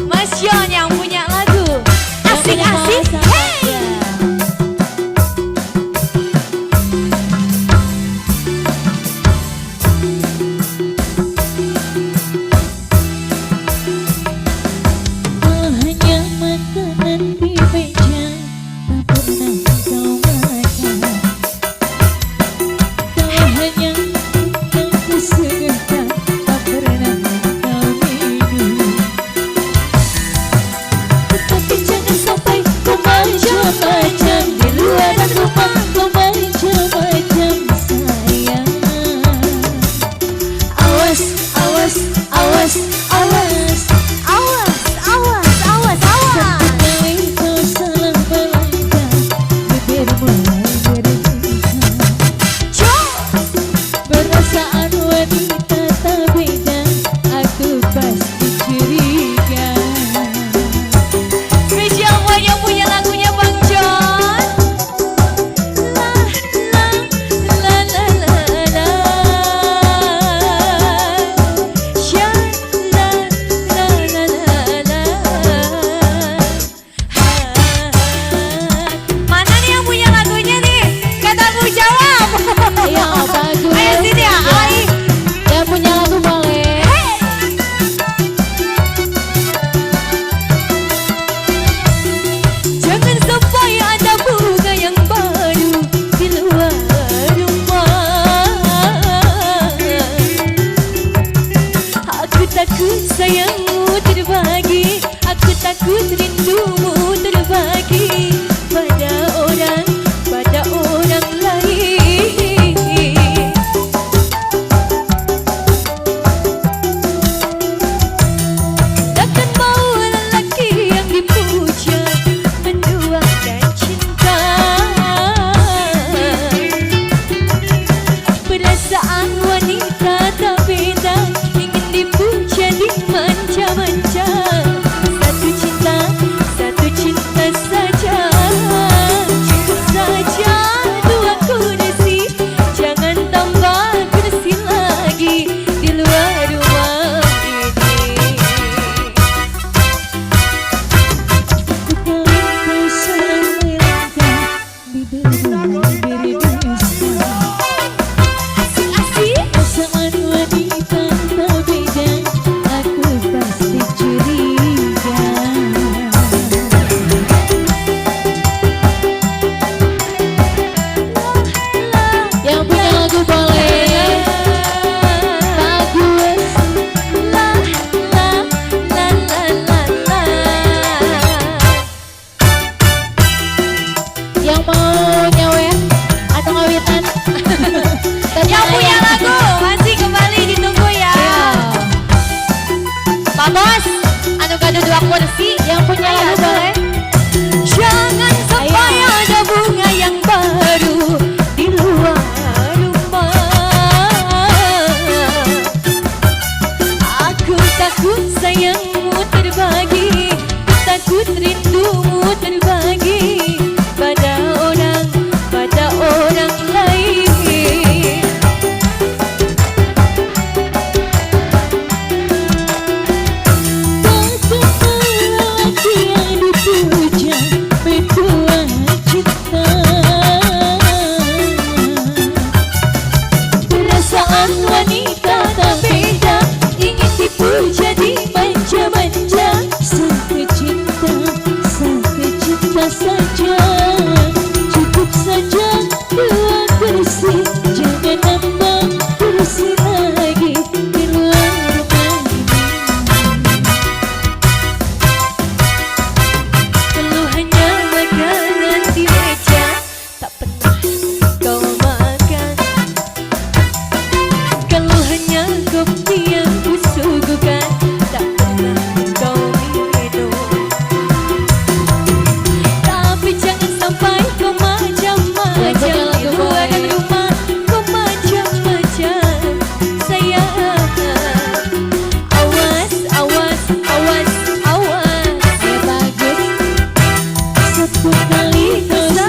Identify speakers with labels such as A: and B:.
A: Mas Yon yang punya lagu asik-asik. Hey!
B: Hanya makanan di meja tak pernah kau makan. Kau hanya yang kesegahan tak pernah kau minum. Tetapi jangan sampai kau macam-macam di luar rumah, kau macam-macam sayang. Awas, awas, awas, awas.
A: Awas, awas, awas, awas.
B: Sekali kau salah melangkah, bibir mulai berbicara. Perasaan wanita tak beda, aku pasti curiga.
A: Spesial buat yang punya lagunya Bang John.
B: La la la la, sya la la la la la.
A: Mana nih yang punya lagunya nih? Kata aku jawab.
B: Ayo bagus.
A: Ayo sini ya, Ai.
B: Yang punya lagu boleh.
A: Jangan sampai ada bunga yang baru di luar rumah. Aku takut sayangmu terbagi, aku takut rindumu terbagi pada orang lain. Takkan mau lelaki yang dipuja menduakan cinta. Perasaan wanita tak beda, ingin dipuja dimanja-manja. Satu cinta saja, cukup saja dua kursi, jangan tambah kursi lagi di luar rumah ini.
B: Sekali kau salah melangkah, bibir mulai berdusta.
A: Asik-asik.
B: Perasaan wanita tak beda, aku pasti curiga. Yang punya lagu boleh. Bagus.
A: La la la la la la.
B: Yang mau nyawer atau ngawitan.
A: Yang punya lagu masih kembali ditunggu ya. Pak Bos, anu kado dua kursi.
B: Yang punya lagu boleh.
A: Jangan sampai ada bunga yang baru di luar rumah. Aku takut sayangmu terbagi, takut rindumu terbagi pada orang lain.
B: Tak kepala sekali kau